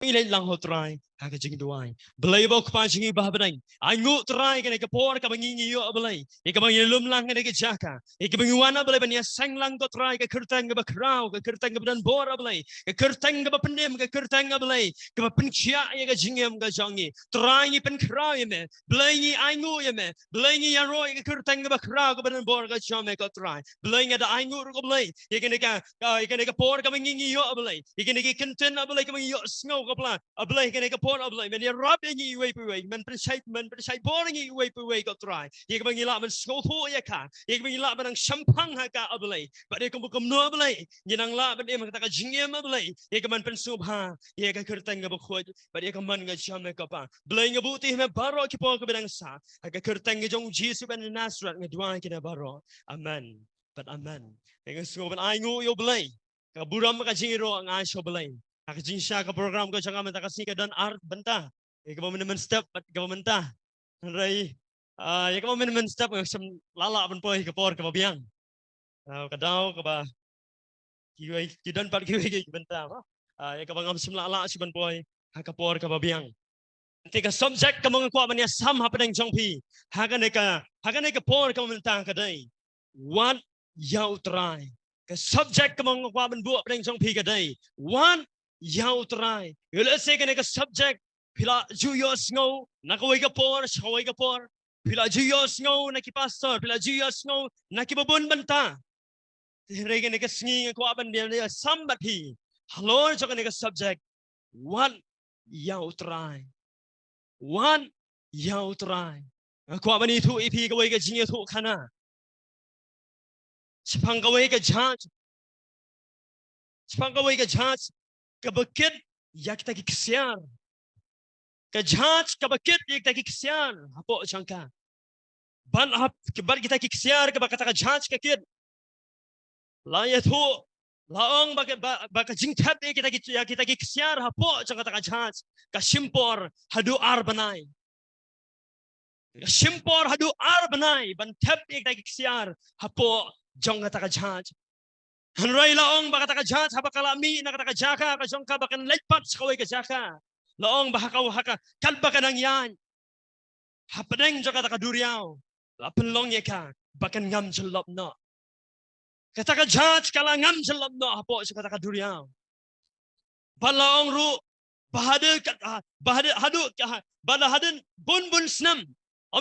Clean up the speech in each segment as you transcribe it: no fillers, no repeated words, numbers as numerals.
Ilay lang ho try, hakajing duay. Belay bo kapajing iba benay. Ay ngut try kena kapor kabangi yo belay. Ikabangi lum lang kena kejaka. Ikabangi wana belay bania sang lang to try ka kertang ka bakrau ka kertang ka badan bora belay. Ka kertang ka bapenem ka kertang ka belay. Ka bapencia ya ka jingem ka jangi. Try ni pen krau ya me. Belay ni ay ngu ya me. Belay ni ya roy ka kertang ka bakrau ka badan bora ka jame ka try. Belay nga da ay ngu ka belay. Ikena ka por kabangi yo belay. Ikena ka content belay kabangi yo snow kapla ablay kene kapon ablay men rap ngi way way men perchay boring ngi way ko try ye ka ngila men sko tho ya ka ye ka ngila men champang ha ka ablay but ye ka bukom no ablay ye nang la men em ka jingem ablay ye ka men pen subha ye ka kertang ga khoj but ye ka man ga chame ka pa blay nga buti me baro ki po ka bedang sa ka kertang ga jong Jesus ben Nazareth nga dwa kina baro amen but amen ye ka sko ben ai ngu yo blay ka buram ka jingiro ang ai so blay Akajing siya ka program ko siya nga kasi ka dan art banta. Ikaw mo naman step at ikaw manta. Ray ikaw mo naman step ng lala pun po ikapor ka babiyang. Kadaw ka ba kidan pat kiwi banta ba. Ikaw bang amsim lala si ban po kapor ka babiyang. Tika subject ka mga kwa man ya sam hapadang jongpi. Hagan ka por ka manta ka day. What you try. Ka subject ka mga kwa man buo padang jongpi ka day. What U Trai. Let's say ka subject. Pila juyos ngo. Nakaway ka por. Shaway ka por. Pila juyos ngo. Nakipastor. Pila juyos ngo. Nakibabun banta. Tiray ka singi nga kwa ban niya. Sambat hi. Halor sa ka subject. What U Trai. What U Trai. Kwa ban ito ipi kaway ka jingya to ka na. Sipang kaway ka judge. Sipang kaway ka judge. Kabakit yak taki kesiar. Kajhaj kabakit yak taki kesiar. Hapo jangka. Ban hap kebar kita kesiar kabakata kajhaj kakit. Layat ho. Laong baka jingkat yak kita kesiar hapo jangka kajhaj. Kasimpor hadu arbanai. Kasimpor hadu arbanai. Ban tap yak taki kesiar hapo jangka kajhaj. Hanray laong baka takajat habakalami nakatakajaka kasong ka bakan ligpat sa kaway kajaka. Laong bahakaw haka kalba ka nang yan. Hapadeng jaka takaduryaw. Lapenlong ya ka bakan ngam jalop no. Katakajat kala ngam jalop no hapo sa katakaduryaw. Balaong ru bahadu balahadin bun snam.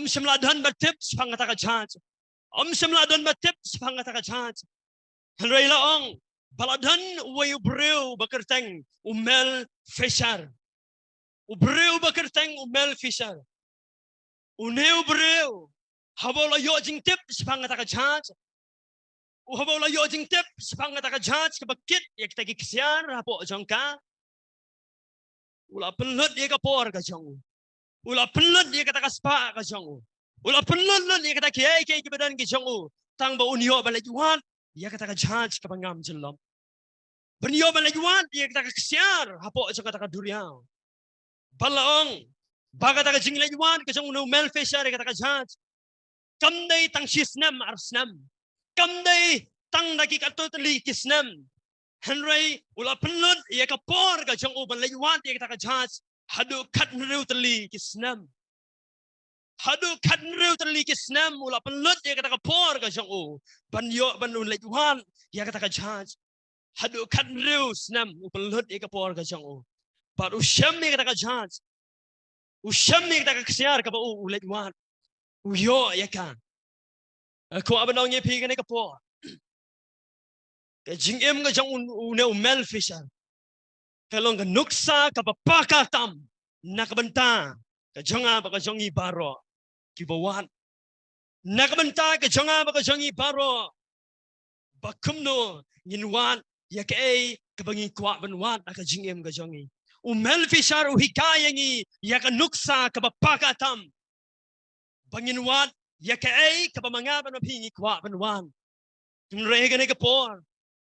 Simladan batip sa pangatakajat. Simladan batip sa pangatakajat. Hanray laong baladan way ubreu bakerteng umel fisher. Ubreu bakerteng umel fisher. Uneu breu. Habola yojing tip sepangata kajat. Uhabola yojing tip sepangata kajat kabakit yak tagi kesiar hapo jangka. Ula penlut dia kapor kajang. Ula penlut dia kata kaspa kajang. Ula penlut dia kata kiai kibadan kajang. Tang ba unyo balajuan. Ia kata judge kapangam jelom. Benyo balajuan ia kata kesiar hapo sa kata duriao. Balaong baga ta jinglajuan kasong no melfisher kata judge. Kamday tang sisnam arsnam. Kamday tang nakikatutli kisnam. Henry ula penlut ia kapor kasong uban lajuan ia kata judge. Hadu kat neutali kisnam. Hadu kan rew terli kisnam ula penlut ya kata kapor ka jong u banyo banun lejuan ya kata ka judge hadu kan rew snam penlut ya kapor ka jong u par usyam ya kata ka judge usyam ya kata ka kesiar ka u lejuan uyo ya kan ko abanong ye pi ka kapor ka jingem ka jong u ne mel fisher kalong ka nuksa ka papakatam nakabanta ka jonga ba ka jongi baro kibawan nakabanta ka jonga ba ka jongi baro bakumno nginwan yakay kabangi kwa banwan aka jingem ka jongi umel fishar uhikayangi yakanuksa kabapakatam banginwan yakay kabamangaban mapingi kwa banwan tunrega ne kapor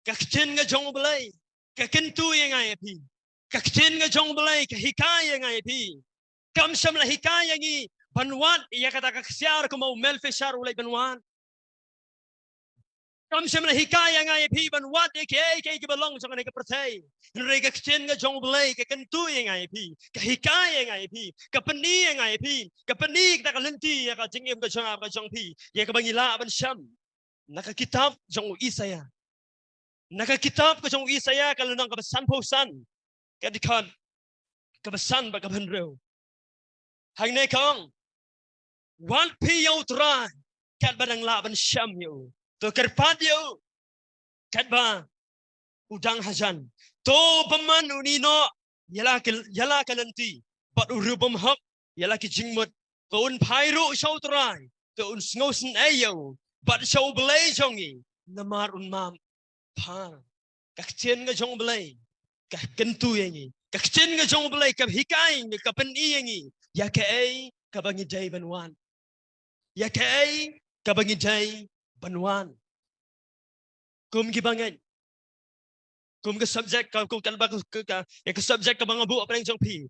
kakchen nga jong balay kakentu yang api kakchen nga jong balay kahikaya nga api kamsam la hikaya ngi banwan iya kata kaksiar ko mau melfishar ulay banwan Kami semula hikayah ngai pi ban wat ke belong jong ngai ke percaya. Mereka kecil ke jong belai ke kentu ngai pi. Ke hikayah ngai pi. Ke peni ngai pi. Ke peni kita ke lenti ya ke jengim ke jong pi. Ya ke bangila ban syam. Naka kitab jong Isaya. Naka kitab ke jong Isaya kalau nang ke pesan posan. Ke dikan ke pesan bak ke benreu. Hang ne kong. Wat pi U Trai. Kat badang la ban syam yo. To kerpat yo. Kat ba udang hajan. To paman unino yala kalenti. But urubam hak yala ki jingmut. To un pyro show try. To un snowsen ayo. But show belay jongi. Namar un mam pa. Kakchen nga jong belay. Kak kentu yangi. Kakchen nga jong belay kap hikain kap peni yangi. Ya ke ay kabangi jay banwan. Ya ke ay kabangi jay banwan. Kum gibangan. Kum ke subjek kum kan ba ke subjek ka mga bu apa yang jong pi.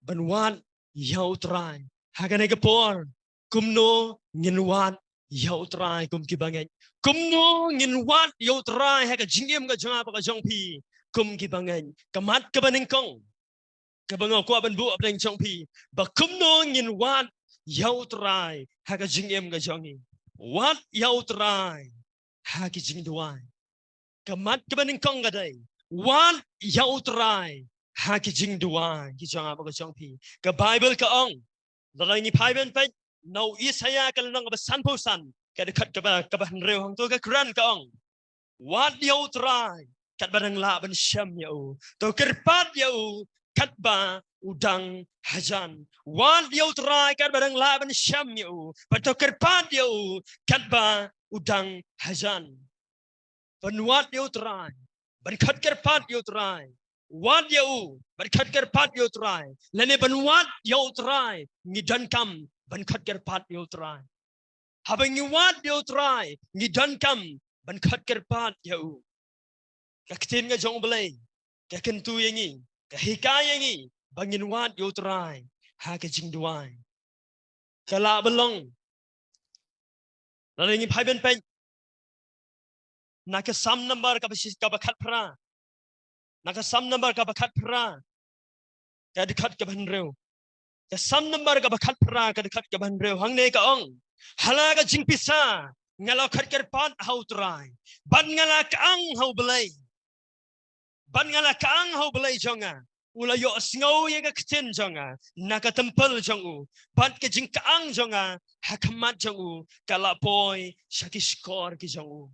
Banwan U Trai. Hagan ke por. Kum no nginwan U Trai kum gibangan. Kum no nginwan U Trai ha ka jingim ka jong apa ka jong pi. Kum gibangan. Kamat ka baning kong. Ka banga ko ban bu apa yang jong pi. Ba kum no nginwan U Trai ha ka jingim ka jongi. Wat U Trai ha ki jingduai. Kamat kebaning kong gadai. Wan U Trai ha ki jing duai ki jang apa ka jang pi. Ka Bible ka ong. Lalai ni pai ben pe no Isaya ka lang ka san po san. Ka dekat ka ba reu hang to ka Quran ka ong. Wat U Trai kat badang la ban syam yo. To kerpat yo kat ba udang hajan. Wat U Trai kat badang la ban syam yo. But to kerpat yo kat ba udang hajan. Penuat U Trai, berkat kerpat U Trai. Wat U, berkat kerpat U Trai. Lene penuat U Trai, ngidan kam, berkat kerpat U Trai. Habang ngiwat U Trai, ngidan kam, berkat kerpat U. Kaktin nga jong belay, kakentu yangi, kahikaya yangi, bangin wat U Trai, ha kajing duai. Kala belong, lalu ngi pai ben pen. Naka sam number kabakat pra. Naka sam number kabakat pra. Ka dekat ka banreu. Ka sam number kabakat pra ka dekat ka banreu. Hang ne ka ong. Hala ka jing pisa. Ngalaw kat kerpat hau trai. Ban ngala ka ang hau belay. Ban ngala ka ang hau belay jonga. Ula yo asngaw yang ka ktin jonga. Naka tempel jongu. Ban ka jing ka ang jonga. Hakamat jongu. Kalapoy syakishkor ki jongu.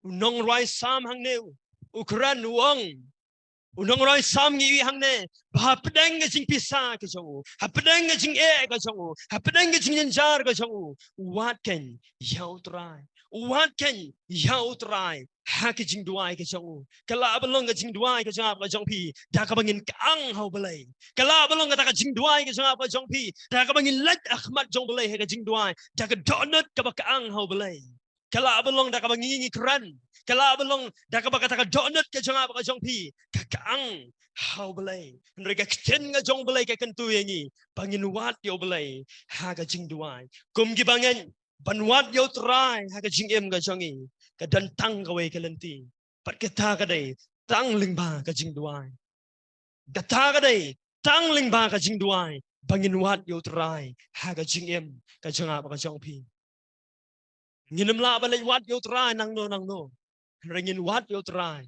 Unong roi sam hang ne Ukran uong unong roi sam ngi hang ne ba pedang ga jing pisa ka jong ha pedang ga jing e ka jong ha pedang ga jing jar ka jong wat ken U Trai U Trai ha ka jing duai ka jong kala belong ga jing duai ka jong ka jong pi da ka bangin ka ang hau belai kala belong ga ka jing duai ka jong ka jong pi da ka bangin lat ahmad jong belai ka jing duai da ka donut ka ba ka ang hau belai. Kala belong dah kabang ngingi keran. Kala belong dah kabang kata donut ke jong apa ke jong pi. Kakaang hau belai. Mereka keten ke jong belai ke kentu yangi. Bangin wat yo belai. Ha ke jing duai. Kum gi bangen. Ban wat U Trai. Ha ke jing em ke jongi. Ke dan tang ke wei ke lenti. Pat kata ke day. Tang lingba ke jing duai. Kata ke day. Tang lingba ke jing duai. Bangin wat U Trai. Ha ke jing em ke jong apa ke jong pi. Nginem la balai wat U Trai nang no. Ringin wat U Trai.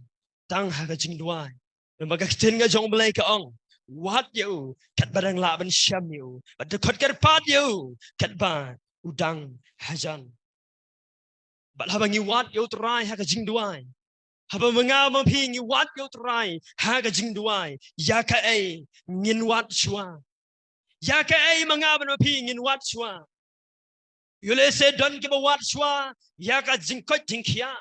Tang ha ka jing duai. Membaga kten nga jong balai ka ong. Wat U kat badang la ban syam U. Bad kot kerpat U kat ba udang hajan. Bad habangi wat U Trai ha ka jing duai. Haba mengama pi ngi wat U Trai ha ka jing duai. Ya ka ai ngin wat shwa. Ya ka ai mengama pi ngin wat shwa. Yule se don ki bawat shwa ya ka jingkot jingkia.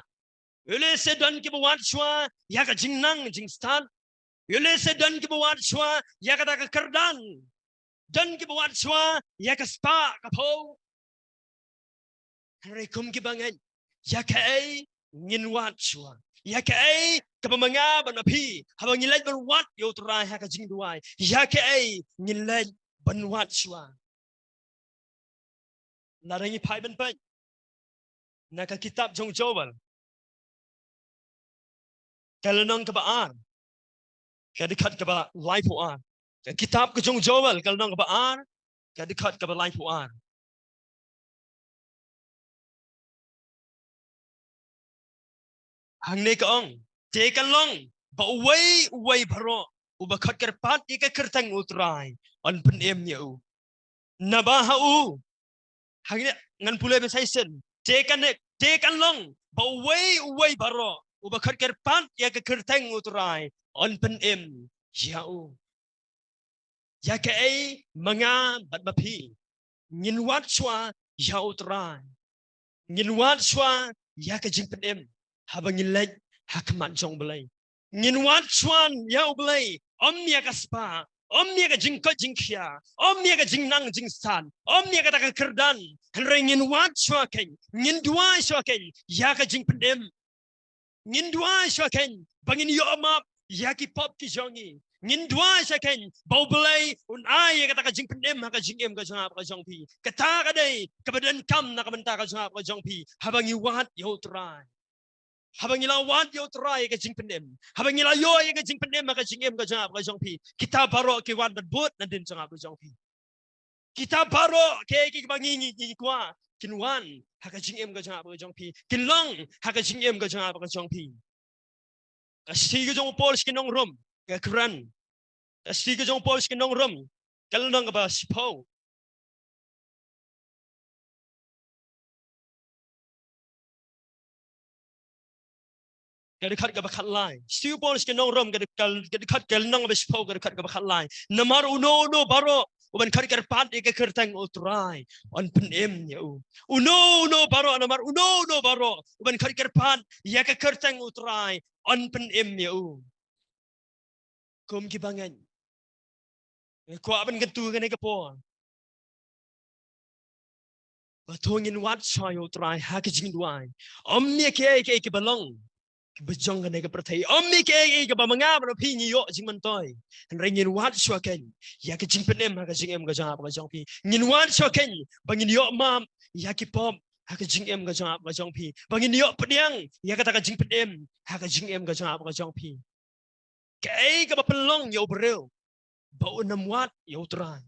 Yule se don ki bawat shwa ya ka jingnang jingstan. Yule se don ki bawat shwa ya ka kerdang. Don ki bawat shwa ya ka spa ka po. Hari kum ki bangan ya ka ai ngin wat shwa. Ya ka ai ka pamanga ban api habang ngilai ban wat U Trai ha ka jingduai. Ya ka ai ngilai ban wat shwa. Narangi pai ben pai. Naka kitab jong jawal. Kalau nong kebaar, kedekat keba life puar. Kitab kejong Joel kalau nong kebaar, kedekat keba life puar. Hang ne kaong, tekan long, ba uway baro, ubakat kerpat ika kertang utrai, on penem nya u. Nabaha u, hang ne ngan pulai besaisen, tekan long, ba uway baro, ubakat kerpat ika kertang utrai, on penem ya u. Ya ke ai manga bat bapi, ngin wat swa ya utrai, ngin wat swa ya ke jing penem. Habang ilek hakmat jong belai. Ngin wat chuan yau belai. Omnia ka spa. Omnia ka jingkot jingkia. Omnia ka jingnang jingstan. Omnia ka taka kerdan. Henry ngin wat chua ken. Ngin dua chua ken. Ya ka jing pendem. Ngin dua chua ken. Bangin yo amap. Ya ki pop ki jongi. Ngin dua chua ken. Bau belai. Un ay ka taka jing pendem. Haka jing em ka jong ka jong pi. Kata ka day. Kabadan kam na kabanta ka jong pi. Habang iwat yo try. Habang ilawat yo try ka jing pendem. Habang ilayo ka jing pendem ka jing em ka jong pi. Kita baro ki wan but na din ka jong pi. Kita baro ke ki bangi ni kwa kinwan ha ka jing em ka jong pi. Kinlong ha ka jing em ka jong pi. Kasi ka jong Paul ki Nongrum ka kran. Kasi ka jong Paul ki Nongrum kalnang ka ba sipaw. Dekat ke bakat lain. Stiu Paulus ke Nongrum dekat ke nong bespo dekat ke bakat lain. Namar uno baro uban kar pat ke kertang utrai on penem ya u. Uno baro namar uno baro uban kar pat ya ke kertang utrai on penem ya u. Kum ki bangan. Ko aban gentu ke ne ke po. Batungin wat sai utrai ha ke jing duai. Omnia ke balong. Bejong kan ke pertai omni ke bamanga bro pi ni yo jing man toy ringin wat swaken ya ke jing penem ha ke jing em ga jang ga jong pi ngin wat swaken bangin yo mam ya ki pom ha ke jing em ga jong pi bangin yo pediang ya ka ta jing penem ha ke jing em ga jong pi ke ba pelong yo bro ba unam wat yo tran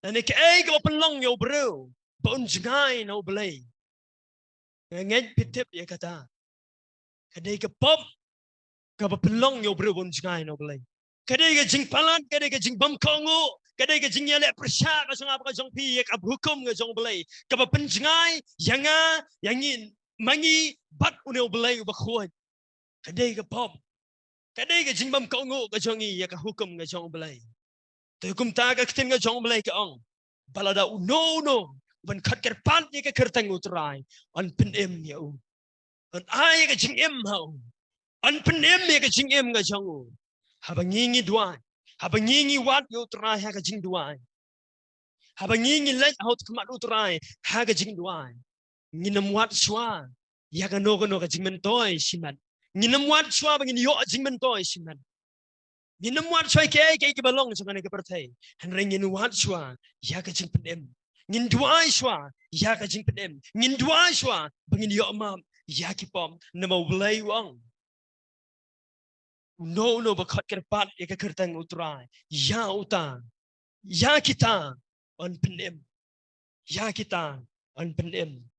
dan ke ba pelong yo bro ba un jingai no blay ngej pitip ya kata kadai ke pop ke pelong yo bro bon jingai no blay kadai ke jing palat kadai ke jing bam kongo kadai ke jing yale persya ka sanga ka jong pi ka hukum ke jong blay ke penjingai yanga yangin mangi bat uneo blay ba khoi kadai ke pop kadai ke jing bam kongo ka jongi ya ka hukum ke jong blay tu hukum ta ka tin ke jong blay ke ong balada no ban khat ker pan ni ke kertang utrai an penem ya u an ai ke jing em hau an penem me ke jing em ga jong habang ngi duan habang ngi wat yo trai ha ka jing duan habang ngi let hot kmat utrai ha ka jing duan ngi nam wat swa ya ka no ka jing men toy siman ngi nam wat swa bang ngi yo jing men toy siman ngi nam wat swa ke balong sa ka pertai han ring ngi wat swa ya ka jing penem ngin duai swa ya ka jing penem ngin duai swa bang ngi yo mam ya ki pom na mo blay wang no bakat kerpat ya ke kertang utrai ya utang ya kita on penem ya kita on penem